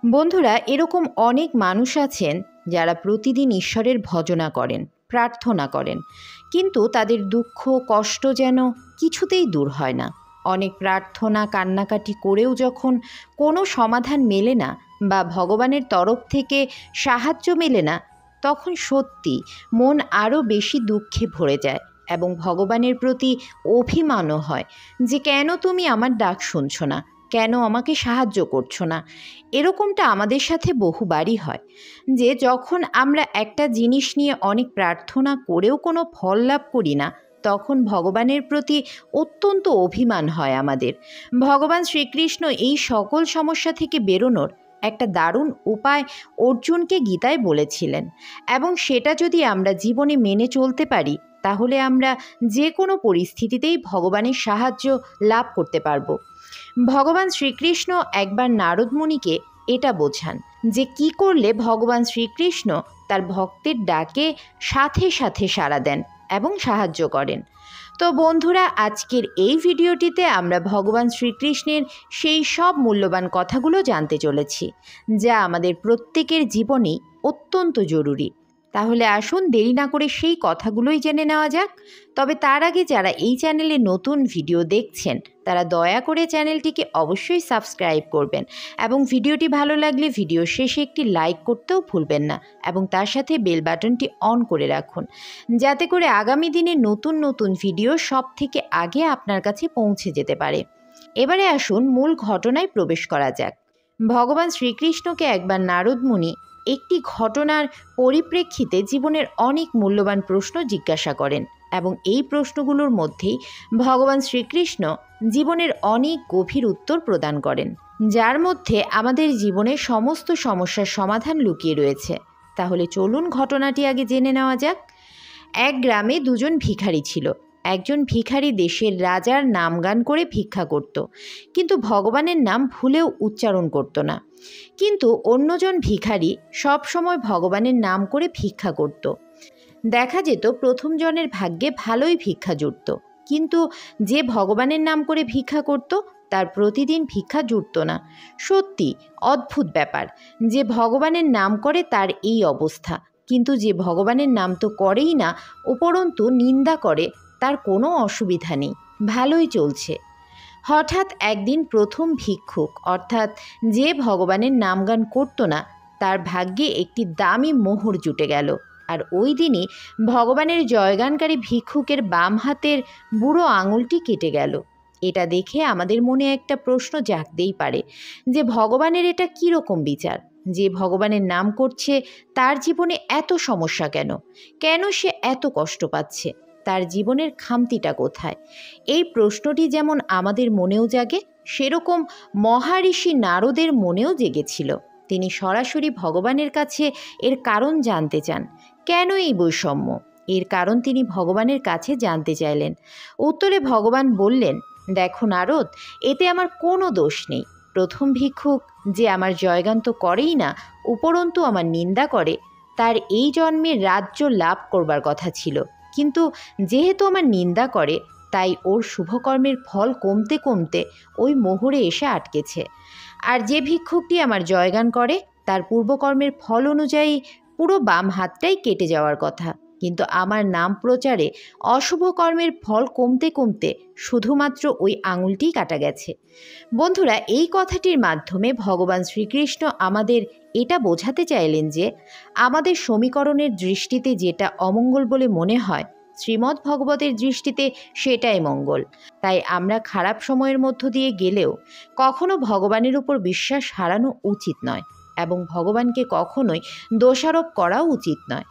বন্ধুরা, এরকম অনেক মানুষ আছেন যারা প্রতিদিন ঈশ্বরের ভজনা করেন, প্রার্থনা করেন, কিন্তু তাদের দুঃখ কষ্ট যেন কিছুতেই দূর হয় না। অনেক প্রার্থনা কান্নাকাটি করেও যখন কোনো সমাধান মেলে না বা ভগবানের তরফ থেকে সাহায্য মেলে না, তখন সত্যি মন আরও বেশি দুঃখে ভরে যায় এবং ভগবানের প্রতি অভিমানও হয় যে কেন তুমি আমার ডাক শুনছো না, কেন আমাকে সাহায্য করছো না। এরকমটা আমাদের সাথে বহুবারই হয় যে যখন আমরা একটা জিনিস নিয়ে অনেক প্রার্থনা করেও কোনো ফল লাভ করি না, তখন ভগবানের প্রতি অত্যন্ত অভিমান হয় আমাদের। ভগবান শ্রীকৃষ্ণ এই সকল সমস্যা থেকে বেরোনোর একটা দারুণ উপায় অর্জুনকে গীতায় বলেছিলেন, এবং সেটা যদি আমরা জীবনে মেনে চলতে পারি তাহলে আমরা যে কোনো পরিস্থিতিতেই ভগবানের সাহায্য লাভ করতে পারবো। ভগবান শ্রীকৃষ্ণ একবার নারদ মুনিকে এটা বোঝান যে কি করলে ভগবান শ্রীকৃষ্ণ তার ভক্তের ডাকে সাথে সাথে সাড়া দেন এবং সাহায্য করেন। তো বন্ধুরা, আজকের এই ভিডিওটিতে আমরা ভগবান শ্রীকৃষ্ণের সেই সব মূল্যবান কথাগুলো জানতে চলেছি যা আমাদের প্রত্যেকের জীবনেই অত্যন্ত জরুরি। তাহলে আসুন দেরি না করে সেই কথাগুলোই জেনে নেওয়া যাক। তবে তার আগে যারা এই চ্যানেলে নতুন ভিডিও দেখছেন তারা দয়া করে চ্যানেলটিকে অবশ্যই সাবস্ক্রাইব করবেন এবং ভিডিওটি ভালো লাগলে ভিডিও শেষে একটি লাইক করতেও ভুলবেন না এবং তার সাথে বেল বাটনটি অন করে রাখুন, যাতে করে আগামী দিনে নতুন নতুন ভিডিও সব থেকে আগে আপনার কাছে পৌঁছে যেতে পারে। এবারে আসুন মূল ঘটনায় প্রবেশ করা যাক। ভগবান শ্রীকৃষ্ণকে একবার নারদ মুনি একটি ঘটনার পরিপ্রেক্ষিতে জীবনের অনেক মূল্যবান প্রশ্ন জিজ্ঞাসা করেন এবং এই প্রশ্নগুলোর মধ্যেই ভগবান শ্রীকৃষ্ণ জীবনের অনেক গভীর উত্তর প্রদান করেন, যার মধ্যে আমাদের জীবনের সমস্ত সমস্যার সমাধান লুকিয়ে রয়েছে। তাহলে চলুন ঘটনাটি আগে জেনে নেওয়া যাক। এক গ্রামে দুজন ভিখারি ছিল। একজন ভিখারি দেশের রাজার নাম গান করে ভিক্ষা করত, কিন্তু ভগবানের নাম ভুলেও উচ্চারণ করত না। কিন্তু অন্যজন ভিখারি সব সময় ভগবানের নাম করে ভিক্ষা করত। দেখা যেত প্রথম জনের ভাগ্যে ভালোই ভিক্ষা জুটত, কিন্তু যে ভগবানের নাম করে ভিক্ষা করত তার প্রতিদিন ভিক্ষা জুটত না। সত্যি অদ্ভুত ব্যাপার যে ভগবানের নাম করে তার এই অবস্থা, কিন্তু যে ভগবানের নাম তো করেই না, উপরন্তু নিন্দা করে, তার কোনো অসুবিধা নেই, ভালোই চলছে। হঠাৎ একদিন প্রথম ভিক্ষুক অর্থাৎ যে ভগবানের নামগান করতো না, তার ভাগ্যে একটি দামি মোহর জুটে গেল। আর ওই দিনই ভগবানের জয়গানকারী ভিক্ষুকের বাম হাতের বুড়ো আঙুলটি কেটে গেল। এটা দেখে আমাদের মনে একটা প্রশ্ন জাগতেই পারে যে ভগবানের এটা কীরকম বিচার? যে ভগবানের নাম করছে তার জীবনে এত সমস্যা কেন? কেন সে এত কষ্ট পাচ্ছে? তার জীবনের খামতিটা কোথায়? এই প্রশ্নটি যেমন আমাদের মনেও জাগে, সেরকম মহারিষি নারদের মনেও জেগেছিল। তিনি সরাসরি ভগবানের কাছে এর কারণ জানতে চান। কেন এই বৈষম্য? এর কারণ তিনি ভগবানের কাছে জানতে চাইলেন। উত্তরে ভগবান বললেন, দেখো নারদ, এতে আমার কোনো দোষ নেই। প্রথম ভিক্ষুক যে আমার জয়গান তো করেই না, উপরন্তু আমার নিন্দা করে, তার এই জন্মে রাজ্য লাভ করবার কথা ছিল, কিন্তু যেহেতু আমার নিন্দা করে তাই ওর শুভকর্মের ফল কমতে কমতে ওই মোহরে এসে আটকেছে। আর যে ভিক্ষুকটি আমার জয়গান করে তার পূর্বকর্মের ফল অনুযায়ী পুরো বাম হাতটাই কেটে যাওয়ার কথা, কিন্তু আমার নাম প্রচারে অশুভ কর্মের ফল কমতে কমতে শুধুমাত্র ওই আঙুলটিই কাটা গেছে। বন্ধুরা, এই কথাটির মাধ্যমে ভগবান শ্রীকৃষ্ণ আমাদের এটা বোঝাতে চাইলেন যে আমাদের সমীকরণের দৃষ্টিতে যেটা অমঙ্গল বলে মনে হয়, শ্রীমদ্ ভগবতের দৃষ্টিতে সেটাই মঙ্গল। তাই আমরা খারাপ সময়ের মধ্য দিয়ে গেলেও কখনো ভগবানের উপর বিশ্বাস হারানো উচিত নয় এবং ভগবানকে কখনোই দোষারোপ করাও উচিত নয়।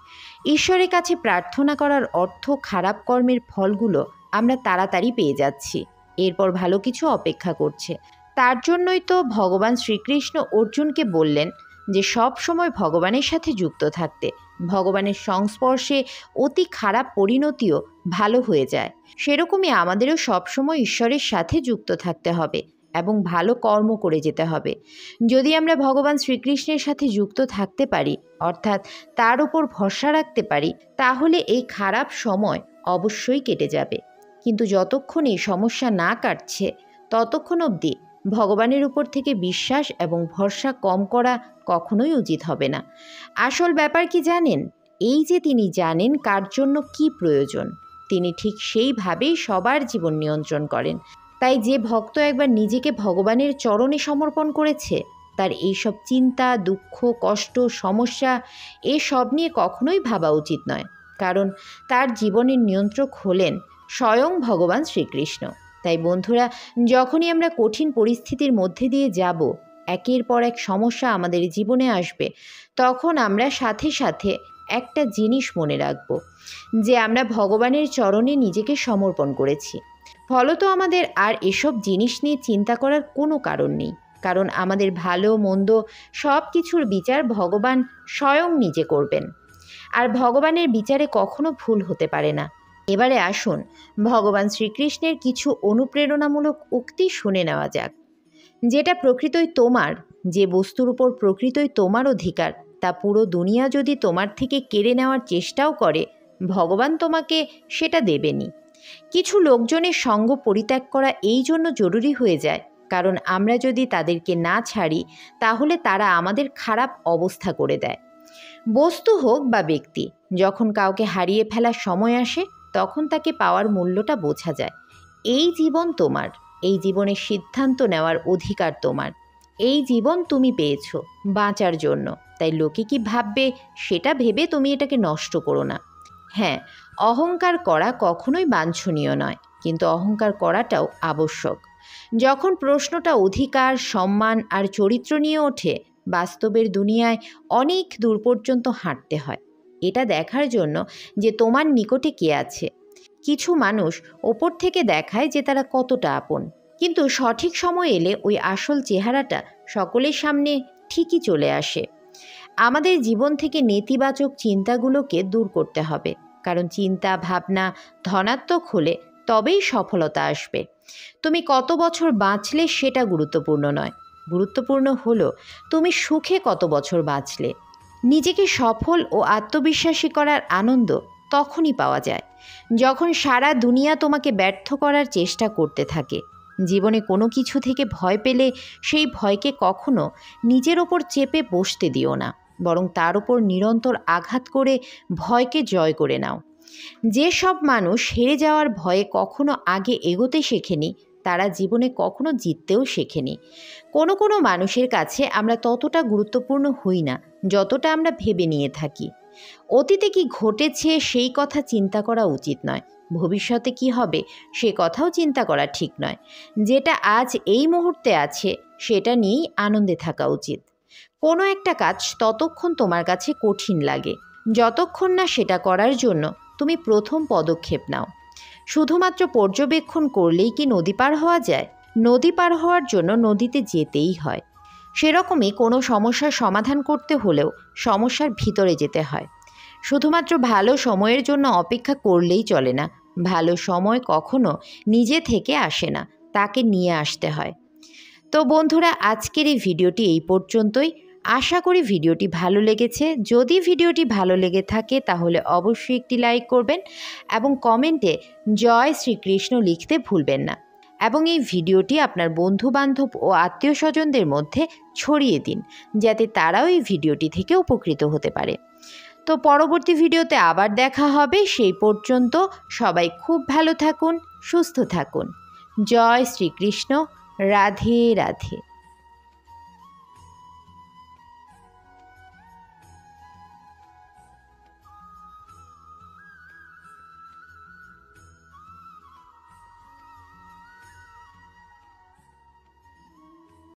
ঈশ্বরের কাছে প্রার্থনা করার অর্থ খারাপ কর্মের ফলগুলো আমরা তাড়াতাড়ি পেয়ে যাচ্ছি, এরপর ভালো কিছু অপেক্ষা করছে। তার জন্যই তো ভগবান শ্রীকৃষ্ণ অর্জুনকে বললেন যে সব সময় ভগবানের সাথে যুক্ত থাকতে। ভগবানের সংস্পর্শে অতি খারাপ পরিণতিও ভালো হয়ে যায়। সেরকমই আমাদেরও সবসময় ঈশ্বরের সাথে যুক্ত থাকতে হবে এবং ভালো কর্ম করে যেতে হবে। যদি আমরা ভগবান শ্রীকৃষ্ণের সাথে যুক্ত থাকতে পারি, অর্থাৎ তার উপর ভরসা রাখতে পারি, তাহলে এই খারাপ সময় অবশ্যই কেটে যাবে। কিন্তু যতক্ষণ এই সমস্যা না কাটছে ততক্ষণ অবধি ভগবানের উপর থেকে বিশ্বাস এবং ভরসা কম করা কখনোই উচিত হবে না। আসল ব্যাপার কি জানেন? এই যে তিনি জানেন কার জন্য কি প্রয়োজন, তিনি ঠিক সেইভাবেই সবার জীবন নিয়ন্ত্রণ করেন। তাই যে ভক্ত একবার নিজেকে ভগবানের চরণে সমর্পণ করেছে, তার এইসব চিন্তা, দুঃখ, কষ্ট, সমস্যা এসব নিয়ে কখনোই ভাবা উচিত নয়। কারণ তার জীবনের নিয়ন্ত্রক হলেন স্বয়ং ভগবান শ্রীকৃষ্ণ। তাই বন্ধুরা, যখনই আমরা কঠিন পরিস্থিতির মধ্যে দিয়ে যাব, একের পর এক সমস্যা আমাদের জীবনে আসবে, তখন আমরা সাথে সাথে একটা জিনিস মনে রাখব, যে আমরা ভগবানের চরণে নিজেকে সমর্পণ করেছি। ফলত আমাদের আর এসব জিনিস নিয়ে চিন্তা করার কোনো কারণ নেই। কারণ আমাদের ভালো মন্দ সব কিছুর বিচার ভগবান স্বয়ং নিজে করবেন। আর ভগবানের বিচারে কখনো ভুল হতে পারে না। এবারে আসুন ভগবান শ্রীকৃষ্ণের কিছু অনুপ্রেরণামূলক উক্তি শুনে নেওয়া যাক। যেটা প্রকৃতই তোমার, যে বস্তুর উপর প্রকৃতই তোমার অধিকার, তা পুরো দুনিয়া যদি তোমার থেকে কেড়ে নেওয়ার চেষ্টাও করে, ভগবান তোমাকে সেটা দেবেনই। কিছু লোকজনের সঙ্গ পরিত্যাগ করা এই জন্য জরুরি হয়ে যায়, কারণ আমরা যদি তাদেরকে না ছাড়ি, তাহলে তারা আমাদের খারাপ অবস্থা করে দেয়। বস্তু হোক বা ব্যক্তি, যখন কাউকে হারিয়ে ফেলার সময় আসে, তখন তাকে পাওয়ার মূল্যটা বোঝা যায়। এই জীবন তোমার, এই জীবনের সিদ্ধান্ত নেওয়ার অধিকার তোমার। এই জীবন তুমি পেয়েছো বাঁচার জন্য, তাই লোকে কি ভাববে সেটা ভেবে তুমি এটাকে নষ্ট করো না। হ্যাঁ, অহংকার করা কখনোই বাঞ্ছনীয় নয়, কিন্তু অহংকার করাটাও আবশ্যক। যখন প্রশ্নটা অধিকার, সম্মান আর চরিত্র নিয়ে ওঠে, বাস্তবের দুনিয়ায় অনেক দূর পর্যন্ত হাঁটতে হয় এটা দেখার জন্য যে তোমার নিকটে কে আছে। কিছু মানুষ ওপর থেকে দেখায় যে তারা কতটা আপন, কিন্তু সঠিক সময় এলে ওই আসল চেহারাটা সকলের সামনে ঠিকই চলে আসে। আমাদের জীবন থেকে নেতিবাচক চিন্তাগুলোকে দূর করতে হবে, কারণ চিন্তা ভাবনা ধনাত্মক হলে তবেই সফলতা আসবে। তুমি কত বছর বাঁচলে সেটা গুরুত্বপূর্ণ নয়, গুরুত্বপূর্ণ হলো তুমি সুখে কত বছর বাঁচলে। নিজেকে সফল ও আত্মবিশ্বাসী করার আনন্দ তখনই পাওয়া যায় যখন সারা দুনিয়া তোমাকে ব্যর্থ করার চেষ্টা করতে থাকে। জীবনে কোনো কিছু থেকে ভয় পেলে সেই ভয়কে কখনো নিজের ওপর চেপে বসতে দিও না, বরং তার উপর নিরন্তর আঘাত করে ভয়কে জয় করে নাও। যেসব মানুষ হেরে যাওয়ার ভয়ে কখনো আগে এগোতে শেখেনি, তারা জীবনে কখনো জিততেও শেখেনি। কোনো কোনো মানুষের কাছে আমরা ততটা গুরুত্বপূর্ণ হই না যতটা আমরা ভেবে নিয়ে থাকি। অতীতে কি ঘটেছে সেই কথা চিন্তা করা উচিত নয়, ভবিষ্যতে কি হবে সে কথাও চিন্তা করা ঠিক নয়। যেটা আজ এই মুহূর্তে আছে সেটা নিয়েই আনন্দে থাকা উচিত। কোনো একটা কাজ ততক্ষণ তোমার কাছে কঠিন লাগে যতক্ষণ না সেটা করার জন্য তুমি প্রথম পদক্ষেপ নাও। শুধুমাত্র পর্যবেক্ষণ করলেই কি নদী পার হওয়া যায়? নদী পার হওয়ার জন্য নদীতে যেতেই হয়। সেরকমই কোনো সমস্যার সমাধান করতে হলেও সমস্যার ভিতরে যেতে হয়। শুধুমাত্র ভালো সময়ের জন্য অপেক্ষা করলেই চলে না। ভালো সময় কখনো নিজে থেকে আসে না, তাকে নিয়ে আসতে হয়। তো বন্ধুরা, আজকের এই ভিডিওটি এই পর্যন্তই। আশা করি ভিডিওটি ভালো লেগেছে। যদি ভিডিওটি ভালো লেগে থাকে তাহলে অবশ্যই একটি লাইক করবেন এবং কমেন্টে জয় শ্রীকৃষ্ণ লিখতে ভুলবেন না। এবং এই ভিডিওটি আপনার বন্ধুবান্ধব ও আত্মীয় স্বজনদের মধ্যে ছড়িয়ে দিন, যাতে তারাও এই ভিডিওটি থেকে উপকৃত হতে পারে। তো পরবর্তী ভিডিওতে আবার দেখা হবে। সেই পর্যন্ত সবাই খুব ভালো থাকুন, সুস্থ থাকুন। জয় শ্রীকৃষ্ণ। রাধে রাধে।